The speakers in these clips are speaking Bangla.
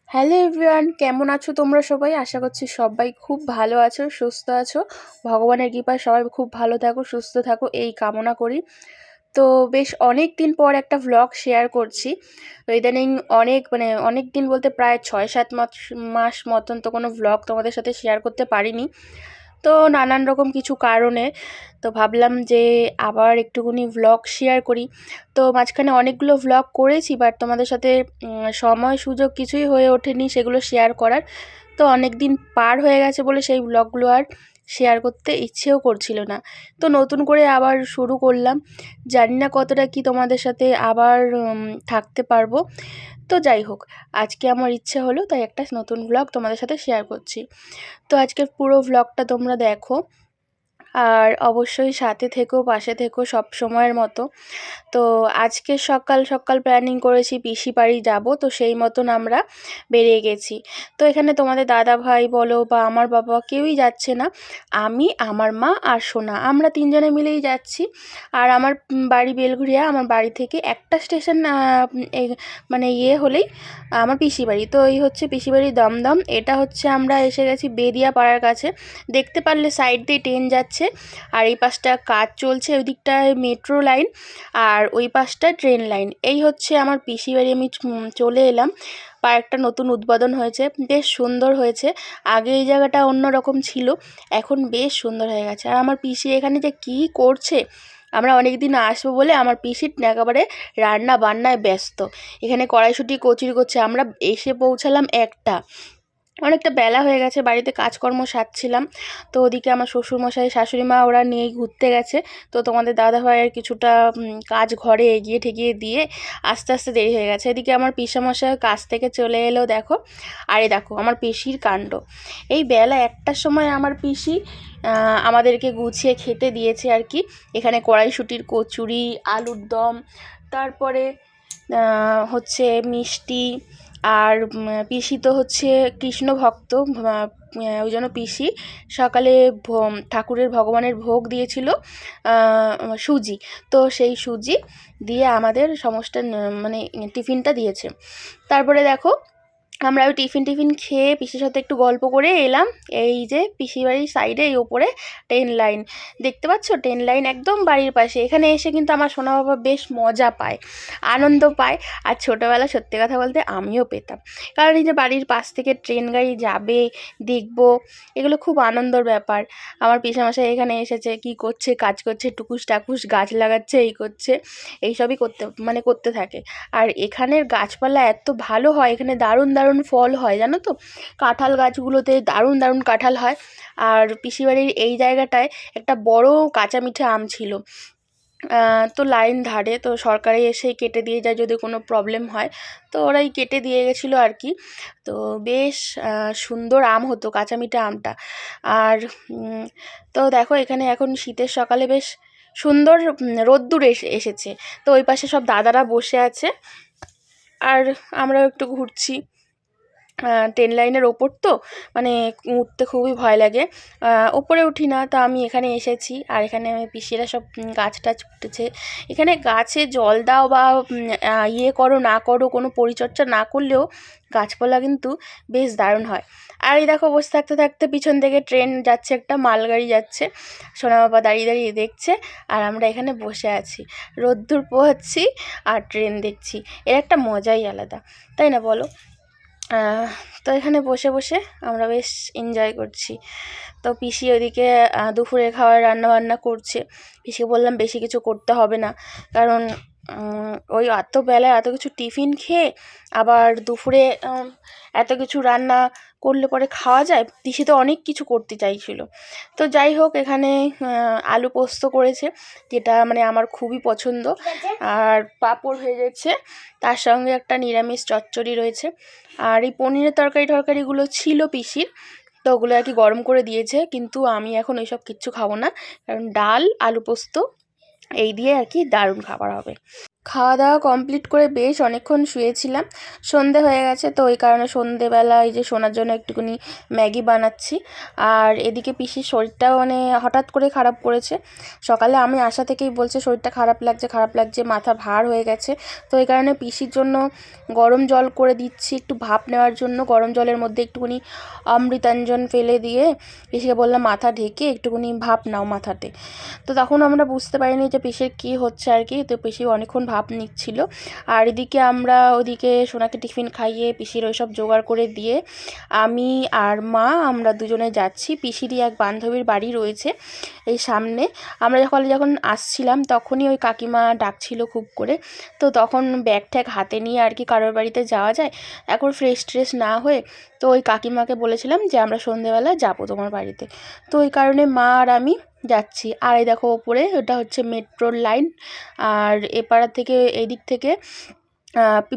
হ্যালো এভরিওয়ান, কেমন আছো তোমরা সবাই? আশা করছি সবাই খুব ভালো আছো, সুস্থ আছো। ভগবানের কৃপায় সবাই খুব ভালো থাকো, সুস্থ থাকো এই কামনা করি। তো বেশ অনেক দিন পর একটা ভ্লগ শেয়ার করছি। তো ইদানিং অনেক দিন বলতে প্রায় 6-7 মাস মতন তো কোনো ভ্লগ তোমাদের সাথে শেয়ার করতে পারিনি। তো নানান রকম কিছু কারণে তো ভাবলাম যে আবার একটুখানি ভ্লগ শেয়ার করি। তো মাঝখানে অনেকগুলো ভ্লগ করেছি, বাট তোমাদের সাথে সময় সুযোগ কিছুই হয়ে ওঠেনি সেগুলো শেয়ার করার। তো অনেক দিন পার হয়ে গেছে বলে সেই ভ্লগগুলো আর শেয়ার করতে ইচ্ছেও করছিল না। তো নতুন করে আবার শুরু করলাম। জানি না কতটা কি তোমাদের সাথে আবার থাকতে পারবো। তো যাই হোক, আজকে আমার ইচ্ছে হলো তাই একটা নতুন ভ্লগ তোমাদের সাথে শেয়ার করছি। তো আজকের পুরো ভ্লগটা তোমরা দেখো, আর অবশ্যই সাথে থেকো, পাশে থেকো সব সময়ের মতো। তো আজকে সকাল সকাল প্ল্যানিং করেছি পিসি বাড়ি যাব, তো সেই মতন আমরা বেরিয়ে গেছি। তো এখানে তোমাদের দাদা ভাই বলো বা আমার বাবা কেউই যাচ্ছে না, আমি, আমার মা আর সোনা, আমরা তিনজনে মিলেই যাচ্ছি। আর আমার বাড়ি বেলঘরিয়া, আমার বাড়ি থেকে একটা স্টেশন মানে হলেই আমার পিসি বাড়ি। তো এই হচ্ছে পিসি বাড়ি দমদম। এটা হচ্ছে আমরা এসে গেছি বেদিয়া পাড়ার কাছে। দেখতে পারলে সাইড দিয়ে ট্রেন যাচ্ছে, আর এই পাশটা কাজ চলছে, ওই দিকটায় মেট্রো লাইন, আর ওই পাশটা ট্রেন লাইন। এই হচ্ছে আমার পিসি বাড়ি। আমি চলে এলাম। পার্কটা নতুন উদ্বোধন হয়েছে, বেশ সুন্দর হয়েছে। আগে এই জায়গাটা অন্যরকম ছিল, এখন বেশ সুন্দর হয়ে গেছে। আর আমার পিসি এখানে যে কী করছে, আমরা অনেক দিন আসবো বলে আমার পিসির একেবারে রান্না বান্নায় ব্যস্ত। এখানে কড়াইশুঁটি কচুরি করছে। আমরা এসে পৌঁছালাম অনেকটা বেলা হয়ে গেছে, বাড়িতে কাজকর্ম সারছিলাম। তো ওদিকে আমার শ্বশুরমশাই শাশুড়ি মা ওরা নিয়েই ঘুরতে গেছে। তো তোমাদের দাদাভাইয়ের কিছুটা কাজ ঘরে এগিয়ে ঠেগিয়ে দিয়ে আস্তে আস্তে দেরি হয়ে গেছে। এদিকে আমার পিসামশাই কাজ থেকে চলে এলো, দেখো। আরে দেখো আমার পিসির কাণ্ড। এই বেলা 1টার সময় আমার পিসি আমাদেরকে গুছিয়ে খেতে দিয়েছে আর কি। এখানে কড়াইশুঁটির কচুরি, আলুর দম, তারপরে হচ্ছে মিষ্টি। আর পিসি তো হচ্ছে কৃষ্ণ ভক্ত, ওই জন্য পিসি সকালে ঠাকুরের ভগবানের ভোগ দিয়েছিল সুজি। তো সেই সুজি দিয়ে আমাদের সমস্ত মানে টিফিনটা দিয়েছে। তারপরে দেখো আমরা ওই টিফিন খেয়ে পিসির সাথে একটু গল্প করে এলাম। এই যে পিসি বাড়ির সাইডে এই ওপরে ট্রেন লাইন দেখতে পাচ্ছ, ট্রেন লাইন একদম বাড়ির পাশে। এখানে এসে কিন্তু আমার সোনা বাবা বেশ মজা পায়, আনন্দ পায়। আর ছোটোবেলা সত্যি কথা বলতে আমিও পেতাম, কারণ এই যে বাড়ির পাশ থেকে ট্রেন গাড়ি যাবে, দেখবো, এগুলো খুব আনন্দর ব্যাপার। আমার পিসামশাই এখানে এসেছে, কি করছে, কাজ করছে, টুকুস টাকুস গাছ লাগাচ্ছে, এই করছে, এইসবই করতে থাকে। আর এখানের গাছপালা এত ভালো হয়, এখানে দারুণ দারুণ ফল হয় জানো তো। কাঁঠাল গাছগুলোতে দারুণ দারুণ কাঁঠাল হয়। আর পিসিবাড়ির এই জায়গাটায় একটা বড় কাঁচা মিঠে আম ছিল। তো লাইন ধারে, তো সরকারে এসেই কেটে দিয়ে যায় যদি কোনো প্রবলেম হয়। তো ওরাই কেটে দিয়ে গেছিলো আর কি। তো বেশ সুন্দর আম হতো, কাঁচা মিঠে আমটা। আর তো দেখো এখানে এখন শীতের সকালে বেশ সুন্দর রোদ্দুর এসেছে। তো ওই পাশে সব দাদারা বসে আছে, আর আমরাও একটু ঘুরছি। ট্রেন লাইনের ওপর তো মানে উঠতে খুবই ভয় লাগে, ওপরে উঠি না। তা আমি এখানে এসেছি, আর এখানে পিসিরা সব গাছ টাছ উঠেছে। এখানে গাছে জল দাও বা করো না করো, কোনো পরিচর্যা না করলেও গাছপালা কিন্তু বেশ দারুণ হয়। আর এই দেখো বসে থাকতে থাকতে পিছন থেকে ট্রেন যাচ্ছে, একটা মালগাড়ি যাচ্ছে। সোনা বাবা দাঁড়িয়ে দাঁড়িয়ে দেখছে, আর আমরা এখানে বসে আছি, রোদ্দুর পোহাচ্ছি আর ট্রেন দেখছি। এর একটা মজাই আলাদা, তাই না বলো? তো এখানে বসে বসে আমরা বেশ এনজয় করছি। তো পিসি ওইদিকে দুপুরে খাওয়ার রান্নাবান্না করছে। পিসিকে বললাম বেশি কিছু করতে হবে না, কারণ ওই এত বেলায় এত কিছু টিফিন খেয়ে আবার দুপুরে এত কিছু রান্না করলে পরে খাওয়া যায়। পিসি তো অনেক কিছু করতে চাইছিল। তো যাই হোক, এখানে আলু পোস্ত করেছে, যেটা মানে আমার খুবই পছন্দ। আর পাঁপড় হয়ে যাচ্ছে, তার সঙ্গে একটা নিরামিষ চচ্চড়ি রয়েছে। আর এই পনিরের তরকারিগুলো ছিল পিসির, তো ওগুলো আর কি গরম করে দিয়েছে। কিন্তু আমি এখন ওইসব কিচ্ছু খাবো না, কারণ ডাল আলু পোস্ত এই দিয়ে আর কি দারুণ খাবার হবে। খাওয়া দাওয়া কমপ্লিট করে বেশ অনেকক্ষণ শুয়েছিলাম, সন্ধে হয়ে গেছে। তো ওই কারণে সন্ধেবেলা এই যে শোনার জন্য একটুখানি ম্যাগি বানাচ্ছি। আর এদিকে পিসির শরীরটাও মানে হঠাৎ করে খারাপ করেছে। সকালে আমি আসা থেকেই বলছে শরীরটা খারাপ লাগছে, মাথা ভার হয়ে গেছে। তো এই কারণে পিসির জন্য গরম জল করে দিচ্ছি, একটু ভাপ নেওয়ার জন্য। গরম জলের মধ্যে একটুখানি অমৃতাঞ্জন ফেলে দিয়ে পিসিকে বললাম মাথা ঢেকে একটুখানি ভাপ নাও মাথাতে। তো তখন আমরা বুঝতে পারিনি যে পিসির কী হচ্ছে আর কি। তো পিসি অনেকক্ষণ ভাপ নিচ্ছিল। আর এদিকে আমরা ওদিকে সোনাকে টিফিন খাইয়ে পিসির ওইসব জোগাড় করে দিয়ে আমি আর মা আমরা দুজনে যাচ্ছি। পিসিরই এক বান্ধবীর বাড়ি রয়েছে এই সামনে। আমরা যখন আসছিলাম তখনই ওই কাকিমা ডাকছিল খুব করে। তো তখন ব্যাগ ট্যাগ হাতে নিয়ে আর কি কারোর বাড়িতে যাওয়া যায় এখন ফ্রেশ ট্রেশ না হয়ে। তো ওই কাকিমাকে বলেছিলাম যে আমরা সন্ধেবেলা যাবো তোমার বাড়িতে। তো ওই কারণে মা আর আমি যাচ্ছি। আর এই দেখো ওপরে ওটা হচ্ছে মেট্রোর লাইন। আর এপাড়া থেকে এদিক থেকে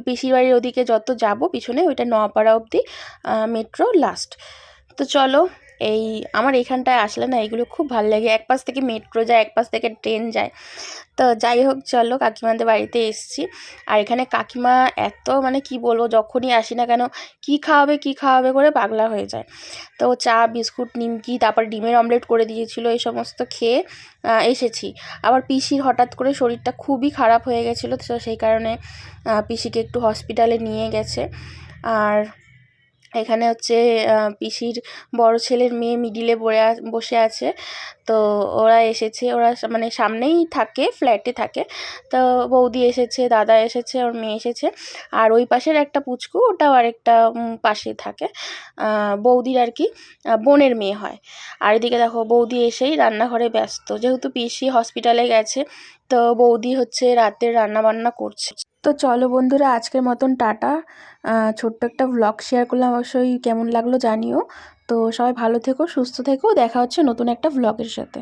পিসির বাড়ির ওদিকে যত যাব পিছনে ওইটা নপাড়া অবধি মেট্রো লাস্ট। তো চলো, এই আমার এখানটায় আসলে না এগুলো খুব ভালো লাগে। এক পাশ থেকে মেট্রো যায়, এক পাশ থেকে ট্রেন যায়। তো যাই হোক চলো, কাকিমাদের বাড়িতে এসেছি। আর এখানে কাকিমা এত মানে কি বলবো, যখনই আসি না কেন কী খাওয়াবে করে পাগলা হয়ে যায়। তো চা বিস্কুট নিমকি তারপর ডিমের অমলেট করে দিয়েছিল, এই সমস্ত খেয়ে এসেছি। আবার পিসির হঠাৎ করে শরীরটা খুবই খারাপ হয়ে গেছিলো, তো সেই কারণে পিসিকে একটু হসপিটালে নিয়ে গেছে। আর এখানে হচ্ছে পিসির বড় ছেলের মেয়ে মিডিলে বসে আছে। তো ওরা এসেছে, ওরা মানে সামনেই থাকে, ফ্ল্যাটে থাকে। তো বৌদি এসেছে, দাদা এসেছে, ওর মেয়ে এসেছে। আর ওই পাশের একটা পুচকু ওটাও আরেকটা পাশে থাকে, বৌদির আর কি বোনের মেয়ে হয়। আর এদিকে দেখো বৌদি এসেই রান্নাঘরে ব্যস্ত, যেহেতু পিসি হসপিটালে গেছে। তো বৌদি হচ্ছে রাতের রান্না বান্না করছে। তো চলো বন্ধুরা, আজকের মতন টাটা। ছোট্ট একটা ভ্লগ শেয়ার করলাম, অবশ্যই কেমন লাগলো জানিও। তো সবাই ভালো থেকো, সুস্থ থেকো, দেখা হচ্ছে নতুন একটা ভ্লগের সাথে।